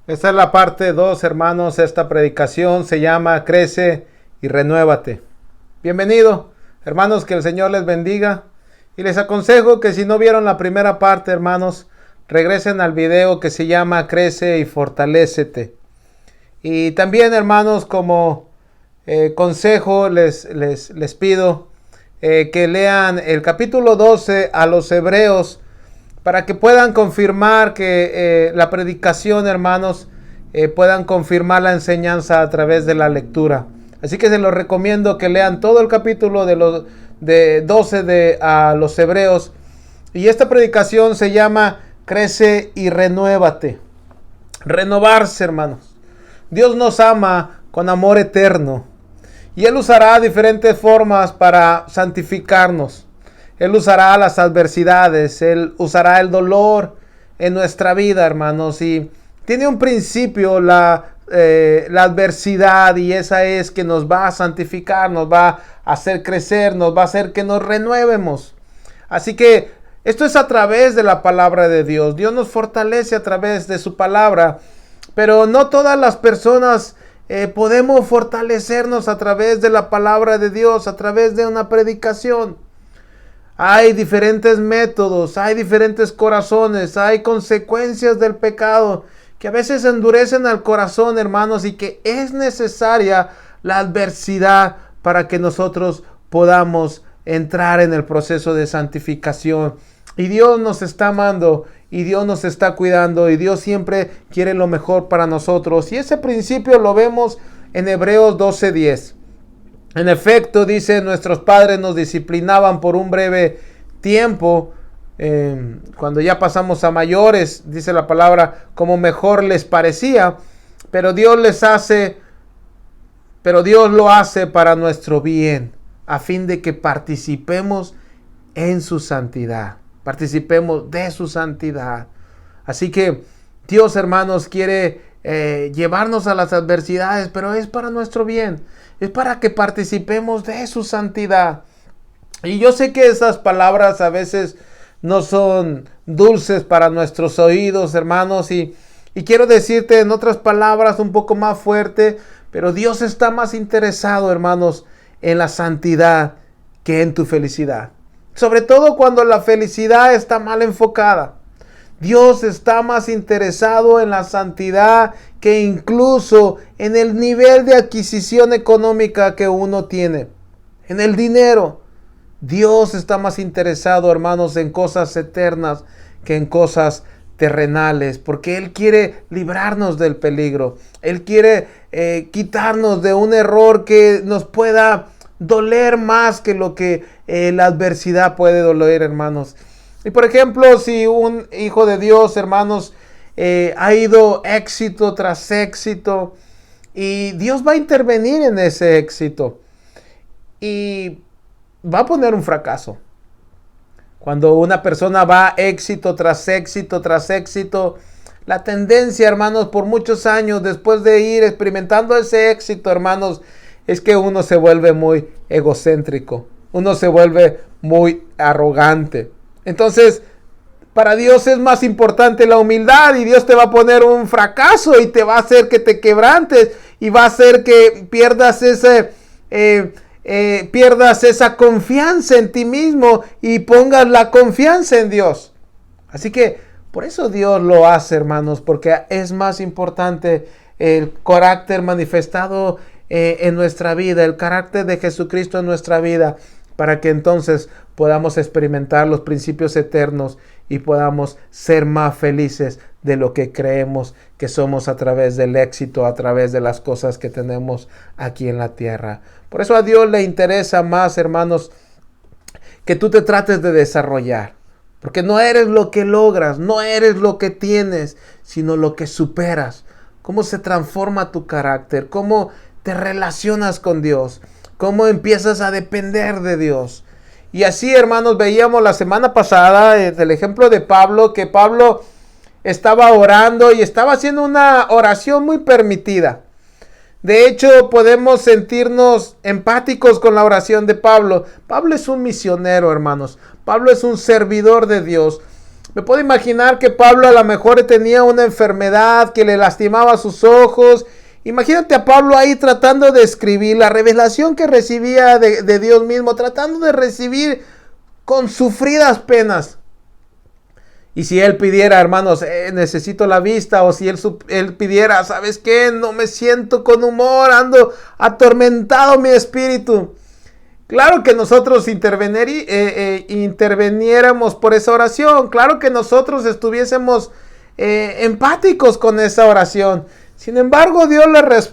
Esta es la parte 2, hermanos. Esta predicación se llama Crece y Renuévate. Bienvenido, hermanos, que el Señor les bendiga. Y les aconsejo que si no vieron la primera parte, hermanos, regresen al video que se llama Crece y Fortalécete. Y también, hermanos, como consejo les pido que lean el capítulo 12 a los Hebreos, para que puedan confirmar que la predicación, hermanos, puedan confirmar la enseñanza a través de la lectura. Así que se los recomiendo que lean todo el capítulo de 12 a los Hebreos. Y esta predicación se llama Crece y Renuévate. Renovarse, hermanos. Dios nos ama con amor eterno. Y Él usará diferentes formas para santificarnos. Él usará las adversidades, Él usará el dolor en nuestra vida, hermanos. Y tiene un principio la adversidad, y esa es que nos va a santificar, nos va a hacer crecer, nos va a hacer que nos renuevemos. Así que esto es a través de la palabra de Dios. Dios nos fortalece a través de su palabra, pero no todas las personas podemos fortalecernos a través de la palabra de Dios, a través de una predicación. Hay diferentes métodos, hay diferentes corazones, hay consecuencias del pecado que a veces endurecen al corazón, hermanos, y que es necesaria la adversidad para que nosotros podamos entrar en el proceso de santificación. Y Dios nos está amando, y Dios nos está cuidando, y Dios siempre quiere lo mejor para nosotros. Y ese principio lo vemos en Hebreos 12:10. En efecto, dice, nuestros padres nos disciplinaban por un breve tiempo, cuando ya pasamos a mayores, dice la palabra, como mejor les parecía, pero Dios lo hace para nuestro bien, a fin de que participemos en su santidad, participemos de su santidad. Así que Dios, hermanos, quiere llevarnos a las adversidades, pero es para nuestro bien. Es para que participemos de su santidad. Y yo sé que esas palabras a veces no son dulces para nuestros oídos, hermanos. Y quiero decirte en otras palabras un poco más fuerte, pero Dios está más interesado, hermanos, en la santidad que en tu felicidad. Sobre todo cuando la felicidad está mal enfocada. Dios está más interesado en la santidad que incluso en el nivel de adquisición económica que uno tiene, en el dinero. Dios está más interesado, hermanos, en cosas eternas que en cosas terrenales, porque Él quiere librarnos del peligro. Él quiere quitarnos de un error que nos pueda doler más que lo que la adversidad puede doler, hermanos. Y por ejemplo, si un hijo de Dios, hermanos, ha ido éxito tras éxito, y Dios va a intervenir en ese éxito y va a poner un fracaso. Cuando una persona va éxito tras éxito tras éxito, la tendencia, hermanos, por muchos años después de ir experimentando ese éxito, hermanos, es que uno se vuelve muy egocéntrico, uno se vuelve muy arrogante. Entonces, para Dios es más importante la humildad, y Dios te va a poner un fracaso y te va a hacer que te quebrantes y va a hacer que pierdas esa confianza en ti mismo y pongas la confianza en Dios. Así que por eso Dios lo hace, hermanos, porque es más importante el carácter manifestado en nuestra vida, el carácter de Jesucristo en nuestra vida, para que entonces podamos experimentar los principios eternos y podamos ser más felices de lo que creemos que somos a través del éxito, a través de las cosas que tenemos aquí en la tierra. Por eso a Dios le interesa más, hermanos, que tú te trates de desarrollar. Porque no eres lo que logras, no eres lo que tienes, sino lo que superas. Cómo se transforma tu carácter, cómo te relacionas con Dios, cómo empiezas a depender de Dios. Y así, hermanos, veíamos la semana pasada el ejemplo de Pablo, que Pablo estaba orando y estaba haciendo una oración muy permitida. De hecho, podemos sentirnos empáticos con la oración de Pablo. Pablo es un misionero, hermanos. Pablo es un servidor de Dios. Me puedo imaginar que Pablo a lo mejor tenía una enfermedad que le lastimaba sus ojos. Imagínate a Pablo ahí tratando de escribir la revelación que recibía de Dios mismo, tratando de recibir con sufridas penas. Y si él pidiera, hermanos, necesito la vista, o si él pidiera, ¿sabes qué? No me siento con humor, ando atormentado mi espíritu. Claro que nosotros interveniéramos por esa oración. Claro que nosotros estuviésemos empáticos con esa oración. Sin embargo, Dios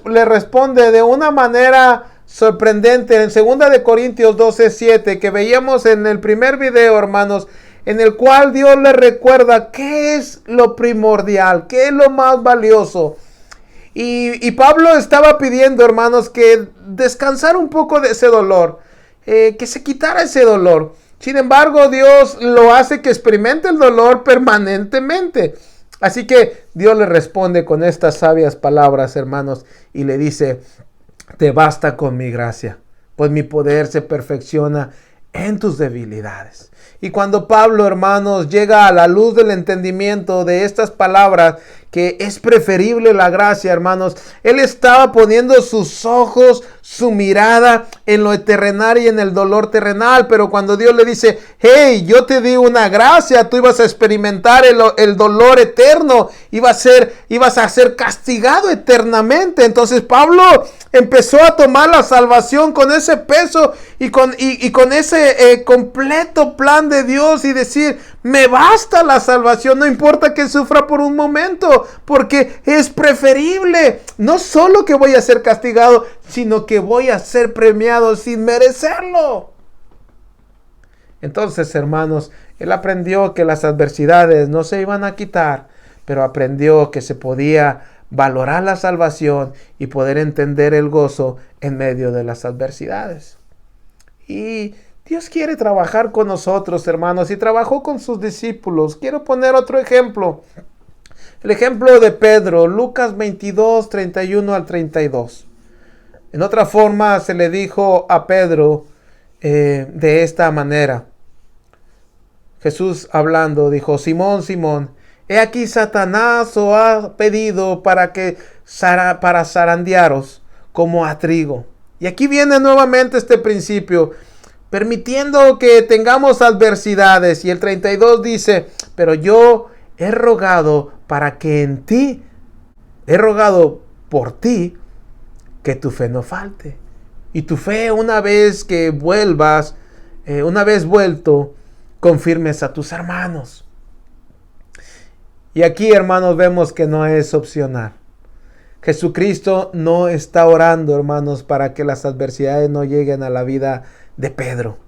le responde de una manera sorprendente. En 2 de Corintios 12:7, que veíamos en el primer video, hermanos, en el cual Dios le recuerda qué es lo primordial, qué es lo más valioso. Y Pablo estaba pidiendo, hermanos, que descansara un poco de ese dolor, que se quitara ese dolor. Sin embargo, Dios lo hace que experimente el dolor permanentemente. Así que Dios le responde con estas sabias palabras, hermanos, y le dice: te basta con mi gracia, pues mi poder se perfecciona en tus debilidades. Y cuando Pablo, hermanos, llega a la luz del entendimiento de estas palabras, que es preferible la gracia, hermanos, él estaba poniendo sus ojos, su mirada en lo terrenal y en el dolor terrenal. Pero cuando Dios le dice: hey, yo te di una gracia, tú ibas a experimentar el dolor eterno, ibas a ser castigado eternamente. Entonces Pablo empezó a tomar la salvación con ese peso y con ese completo plan de Dios, y decir: me basta la salvación, no importa que sufra por un momento, porque es preferible. No solo que voy a ser castigado, sino que voy a ser premiado sin merecerlo. Entonces, hermanos, él aprendió que las adversidades no se iban a quitar, pero aprendió que se podía valorar la salvación y poder entender el gozo en medio de las adversidades. Y Dios quiere trabajar con nosotros, hermanos, y trabajó con sus discípulos. Quiero poner otro ejemplo. El ejemplo de Pedro, Lucas 22, 31 al 32. En otra forma se le dijo a Pedro de esta manera. Jesús hablando dijo: Simón, Simón, he aquí Satanás os ha pedido para zarandearos como a trigo. Y aquí viene nuevamente este principio, permitiendo que tengamos adversidades. Y el 32 dice: pero yo he rogado por ti, que tu fe no falte. Y tu fe, una vez vuelto, confirmes a tus hermanos. Y aquí, hermanos, vemos que no es opcional. Jesucristo no está orando, hermanos, para que las adversidades no lleguen a la vida de Pedro.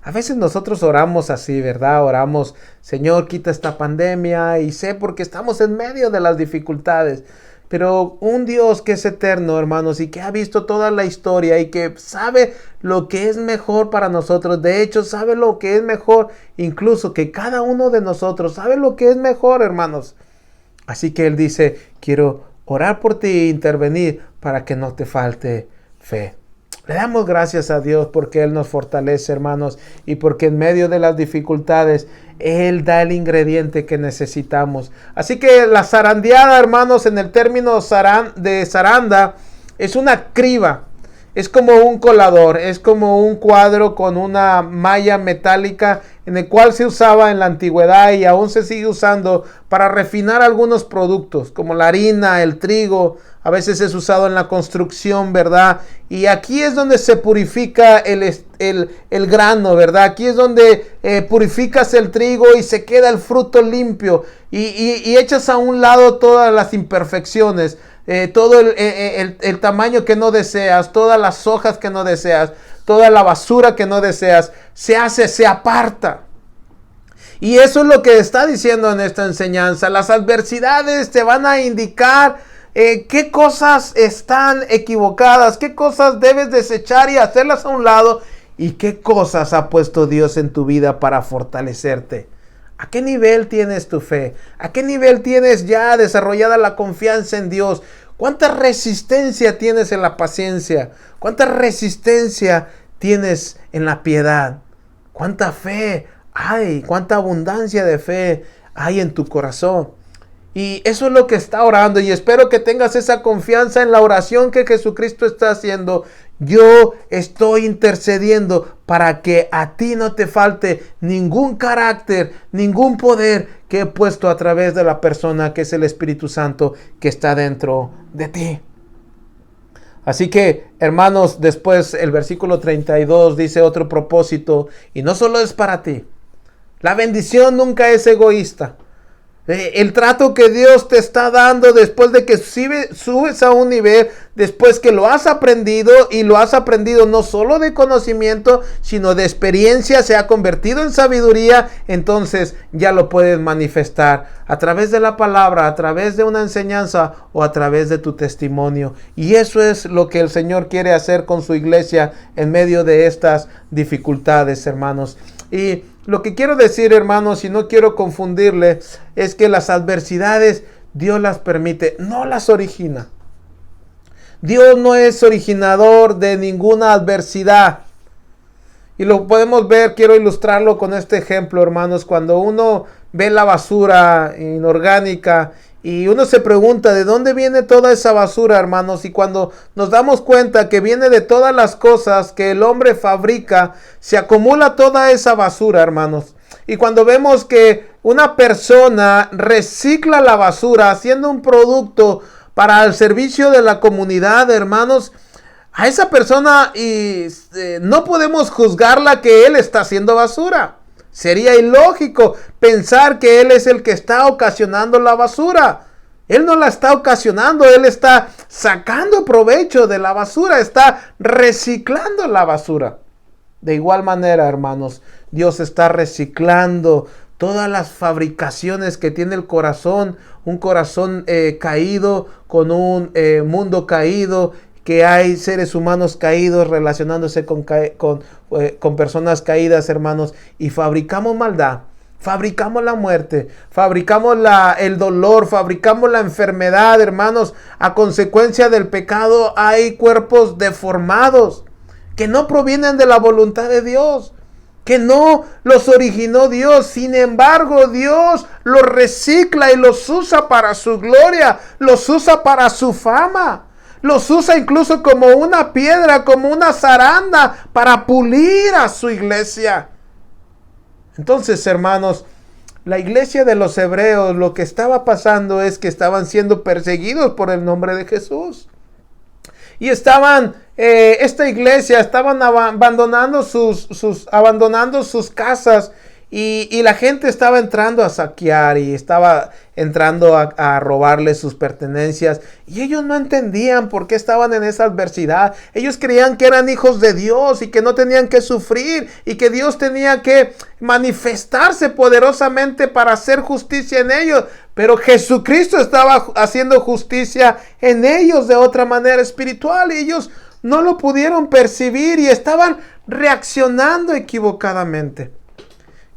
A veces nosotros oramos así, ¿verdad? Oramos: Señor, quita esta pandemia, y sé porque estamos en medio de las dificultades. Pero un Dios que es eterno, hermanos, y que ha visto toda la historia y que sabe lo que es mejor para nosotros. De hecho, sabe lo que es mejor, incluso que cada uno de nosotros sabe lo que es mejor, hermanos. Así que Él dice: quiero orar por ti e intervenir para que no te falte fe. Le damos gracias a Dios porque Él nos fortalece, hermanos, y porque en medio de las dificultades Él da el ingrediente que necesitamos. Así que la zarandeada, hermanos, en el término de zaranda, es una criba. Es como un colador, es como un cuadro con una malla metálica, en el cual se usaba en la antigüedad y aún se sigue usando para refinar algunos productos, como la harina, el trigo. A veces es usado en la construcción, ¿verdad? Y aquí es donde se purifica el grano, ¿verdad? Aquí es donde purificas el trigo y se queda el fruto limpio. Y echas a un lado todas las imperfecciones. Todo el tamaño que no deseas, todas las hojas que no deseas, toda la basura que no deseas, se aparta. Y eso es lo que está diciendo en esta enseñanza. Las adversidades te van a indicar qué cosas están equivocadas, qué cosas debes desechar y hacerlas a un lado, y qué cosas ha puesto Dios en tu vida para fortalecerte. ¿A qué nivel tienes tu fe? ¿A qué nivel tienes ya desarrollada la confianza en Dios? ¿Cuánta resistencia tienes en la paciencia? ¿Cuánta resistencia tienes en la piedad? ¿Cuánta fe ¡Ay! ¡Cuánta abundancia de fe hay en tu corazón! Y eso es lo que está orando, y espero que tengas esa confianza en la oración que Jesucristo está haciendo. Yo estoy intercediendo para que a ti no te falte ningún carácter, ningún poder que he puesto a través de la persona que es el Espíritu Santo que está dentro de ti. Así que, hermanos, después el versículo 32 dice otro propósito, y no solo es para ti. La bendición nunca es egoísta. El trato que Dios te está dando después de que subes a un nivel, después que lo has aprendido, y lo has aprendido no solo de conocimiento, sino de experiencia, se ha convertido en sabiduría, entonces ya lo puedes manifestar a través de la palabra, a través de una enseñanza o a través de tu testimonio. Y eso es lo que el Señor quiere hacer con su iglesia en medio de estas dificultades, hermanos. Y lo que quiero decir, hermanos, y no quiero confundirle, es que las adversidades Dios las permite, no las origina. Dios no es originador de ninguna adversidad. Y lo podemos ver, quiero ilustrarlo con este ejemplo, hermanos. Cuando uno ve la basura inorgánica y uno se pregunta de dónde viene toda esa basura, hermanos, y cuando nos damos cuenta que viene de todas las cosas que el hombre fabrica, se acumula toda esa basura, hermanos. Y cuando vemos que una persona recicla la basura haciendo un producto para el servicio de la comunidad, hermanos, a esa persona no podemos juzgarla que él está haciendo basura. Sería ilógico pensar que él es el que está ocasionando la basura. Él no la está ocasionando, él está sacando provecho de la basura, está reciclando la basura. De igual manera, hermanos, Dios está reciclando todas las fabricaciones que tiene el corazón, un corazón caído, con un mundo caído, que hay seres humanos caídos relacionándose con personas caídas, hermanos, y fabricamos maldad, fabricamos la muerte, fabricamos el dolor, fabricamos la enfermedad, hermanos. A consecuencia del pecado hay cuerpos deformados que no provienen de la voluntad de Dios, que no los originó Dios. Sin embargo, Dios los recicla y los usa para su gloria, los usa para su fama. Los usa incluso como una piedra, como una zaranda, para pulir a su iglesia. Entonces, hermanos, la iglesia de los hebreos, lo que estaba pasando es que estaban siendo perseguidos por el nombre de Jesús. Y esta iglesia, estaban abandonando sus casas. Y la gente estaba entrando a saquear y estaba entrando a robarle sus pertenencias. Y ellos no entendían por qué estaban en esa adversidad. Ellos creían que eran hijos de Dios y que no tenían que sufrir y que Dios tenía que manifestarse poderosamente para hacer justicia en ellos. Pero Jesucristo estaba haciendo justicia en ellos de otra manera espiritual y ellos no lo pudieron percibir y estaban reaccionando equivocadamente.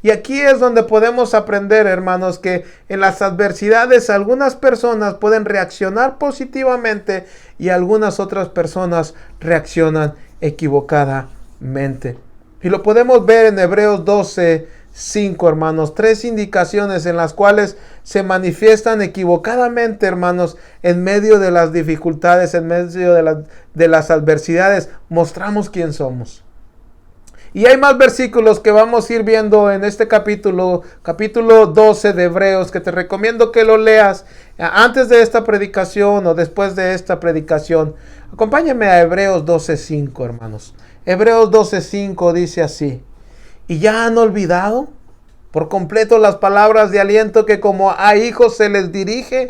Y aquí es donde podemos aprender, hermanos, que en las adversidades algunas personas pueden reaccionar positivamente y algunas otras personas reaccionan equivocadamente. Y lo podemos ver en Hebreos 12:5, hermanos. 3 indicaciones en las cuales se manifiestan equivocadamente, hermanos, en medio de las dificultades, en medio de las adversidades. Mostramos quién somos. Y hay más versículos que vamos a ir viendo en este capítulo 12 de Hebreos, que te recomiendo que lo leas antes de esta predicación o después de esta predicación. Acompáñame a Hebreos 12:5, hermanos. Hebreos 12:5 dice así: ¿y ya han olvidado por completo las palabras de aliento que como a hijos se les dirige?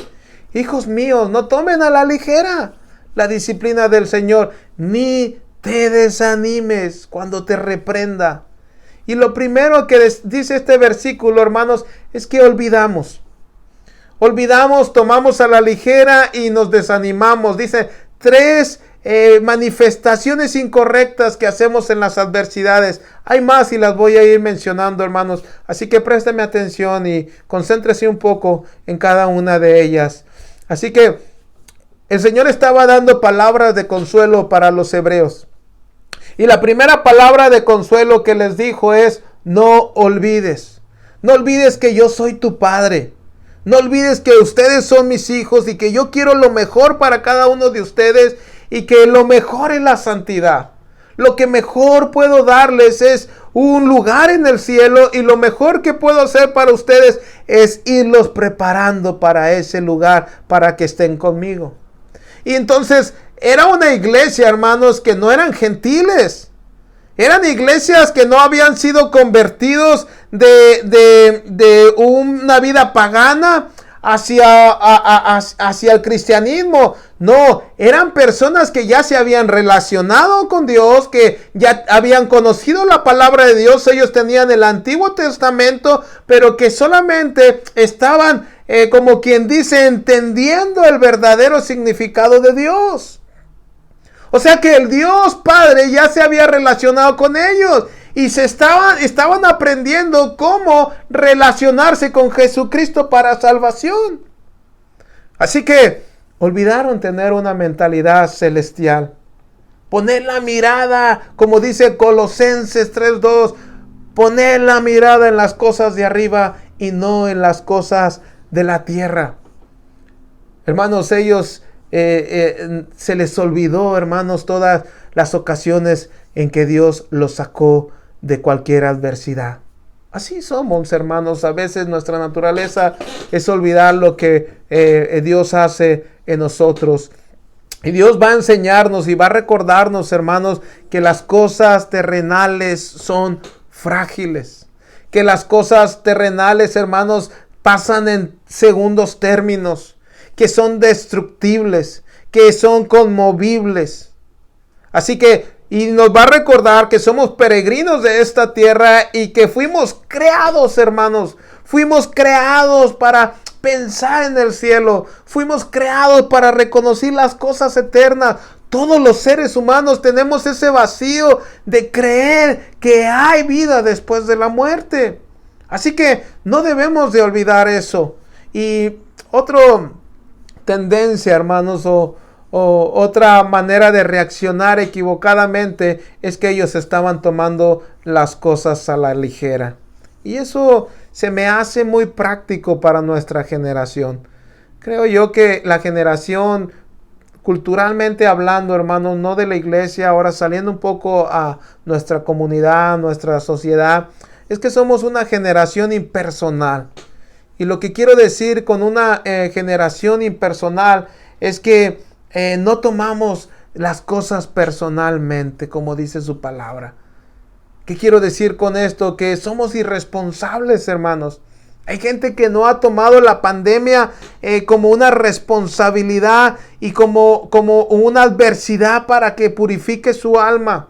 Hijos míos, no tomen a la ligera la disciplina del Señor, ni te desanimes cuando te reprenda. Y lo primero que dice este versículo, hermanos, es que olvidamos, tomamos a la ligera y nos desanimamos. Dice 3 manifestaciones incorrectas que hacemos en las adversidades. Hay más y las voy a ir mencionando, hermanos. Así que présteme atención y concéntrese un poco en cada una de ellas. Así que el Señor estaba dando palabras de consuelo para los hebreos. Y la primera palabra de consuelo que les dijo es: no olvides. No olvides que yo soy tu padre. No olvides que ustedes son mis hijos y que yo quiero lo mejor para cada uno de ustedes y que lo mejor es la santidad. Lo que mejor puedo darles es un lugar en el cielo y lo mejor que puedo hacer para ustedes es irlos preparando para ese lugar, para que estén conmigo. Y entonces era una iglesia, hermanos, que no eran gentiles. Eran iglesias que no habían sido convertidos de una vida pagana hacia el cristianismo. No, eran personas que ya se habían relacionado con Dios, que ya habían conocido la palabra de Dios. Ellos tenían el Antiguo Testamento, pero que solamente estaban, como quien dice, entendiendo el verdadero significado de Dios. O sea que el Dios Padre ya se había relacionado con ellos y estaban aprendiendo cómo relacionarse con Jesucristo para salvación. Así que olvidaron tener una mentalidad celestial. Poner la mirada, como dice Colosenses 3:2, poner la mirada en las cosas de arriba y no en las cosas de la tierra. Hermanos, ellos se les olvidó, hermanos, todas las ocasiones en que Dios los sacó de cualquier adversidad. Así somos, hermanos. A veces nuestra naturaleza es olvidar lo que Dios hace en nosotros. Y Dios va a enseñarnos y va a recordarnos, hermanos, que las cosas terrenales son frágiles. Que las cosas terrenales, hermanos, pasan en segundos términos. Que son destructibles, que son conmovibles. Así que, y nos va a recordar que somos peregrinos de esta tierra y que fuimos creados, hermanos. Fuimos creados para pensar en el cielo. Fuimos creados para reconocer las cosas eternas. Todos los seres humanos tenemos ese vacío de creer que hay vida después de la muerte. Así que no debemos de olvidar eso. Y otro tendencia, hermanos, o otra manera de reaccionar equivocadamente es que ellos estaban tomando las cosas a la ligera. Y eso se me hace muy práctico para nuestra generación. Creo yo que la generación, culturalmente hablando, hermanos, no de la iglesia, ahora saliendo un poco a nuestra comunidad, nuestra sociedad, es que somos una generación impersonal. Y lo que quiero decir con una generación impersonal es que no tomamos las cosas personalmente, como dice su palabra. ¿Qué quiero decir con esto? Que somos irresponsables, hermanos. Hay gente que no ha tomado la pandemia como una responsabilidad y como una adversidad para que purifique su alma.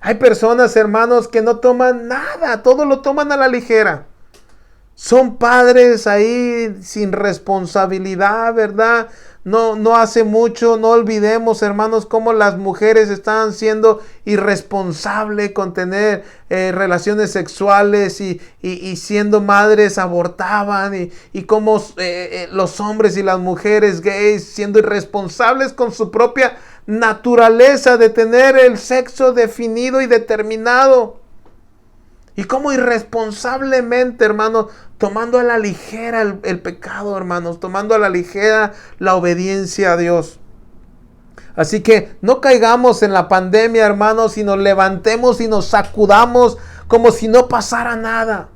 Hay personas, hermanos, que no toman nada, todo lo toman a la ligera. Son padres ahí sin responsabilidad, ¿verdad? No hace mucho, no olvidemos, hermanos, cómo las mujeres estaban siendo irresponsables con tener relaciones sexuales y siendo madres abortaban y cómo los hombres y las mujeres gays siendo irresponsables con su propia naturaleza de tener el sexo definido y determinado. Y cómo irresponsablemente, hermanos, tomando a la ligera el pecado, hermanos, tomando a la ligera la obediencia a Dios. Así que no caigamos en la pandemia, hermanos, y nos levantemos y nos sacudamos como si no pasara nada.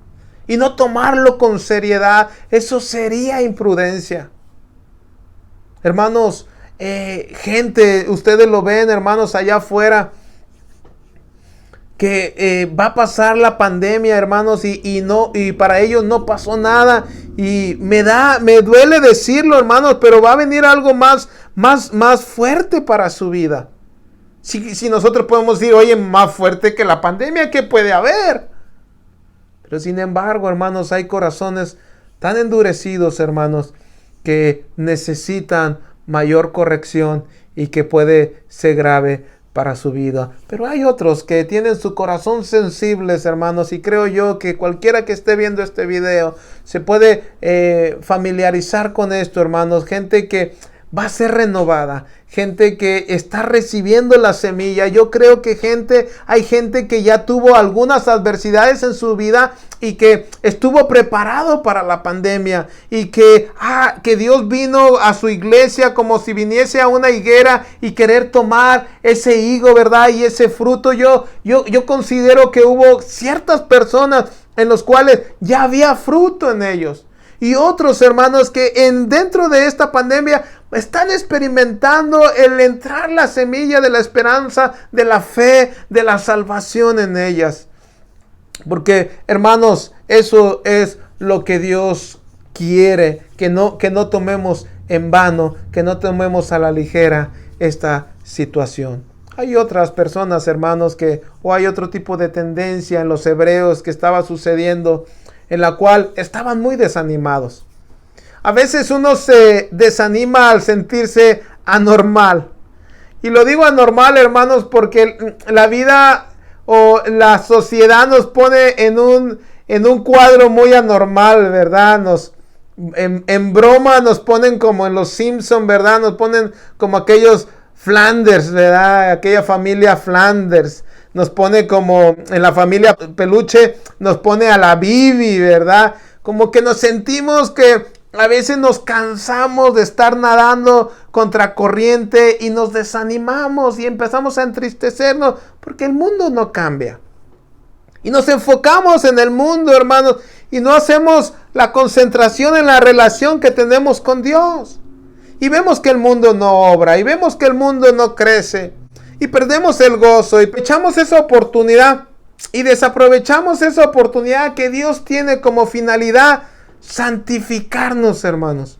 Y no tomarlo con seriedad, eso sería imprudencia. Hermanos, gente, ustedes lo ven, hermanos, allá afuera, que va a pasar la pandemia, hermanos, y para ellos no pasó nada. Y me duele decirlo, hermanos, pero va a venir algo más fuerte para su vida. Si nosotros podemos decir, oye, más fuerte que la pandemia, ¿qué puede haber? Pero sin embargo, hermanos, hay corazones tan endurecidos, hermanos, que necesitan mayor corrección y que puede ser grave para su vida. Pero hay otros que tienen su corazón sensibles, hermanos, y creo yo que cualquiera que esté viendo este video se puede familiarizar con esto, hermanos. Gente que va a ser renovada. Gente que está recibiendo la semilla. Yo creo que hay gente que ya tuvo algunas adversidades en su vida y que estuvo preparado para la pandemia. Y que Dios vino a su iglesia como si viniese a una higuera y querer tomar ese higo, ¿verdad? Y ese fruto. Yo considero que hubo ciertas personas en los cuales ya había fruto en ellos. Y otros hermanos que dentro de esta pandemia están experimentando el entrar la semilla de la esperanza, de la fe, de la salvación en ellas. Porque, hermanos, eso es lo que Dios quiere, que no tomemos en vano, que no tomemos a la ligera esta situación. Hay otras personas, hermanos, o hay otro tipo de tendencia en los hebreos que estaba sucediendo, en la cual estaban muy desanimados. A veces uno se desanima al sentirse anormal. Y lo digo anormal, hermanos, porque la vida o la sociedad nos pone en un cuadro muy anormal, ¿verdad? En broma nos ponen como en los Simpson, ¿verdad? Nos ponen como aquellos Flanders, ¿verdad? Aquella familia Flanders. Nos pone como en la familia Peluche, nos pone a la Bibi, ¿verdad? Como que nos sentimos que a veces nos cansamos de estar nadando contra corriente y nos desanimamos y empezamos a entristecernos porque el mundo no cambia. Y nos enfocamos en el mundo, hermanos, y no hacemos la concentración en la relación que tenemos con Dios. Y vemos que el mundo no obra, y vemos que el mundo no crece. Y perdemos el gozo y echamos esa oportunidad y desaprovechamos esa oportunidad que Dios tiene como finalidad santificarnos, hermanos.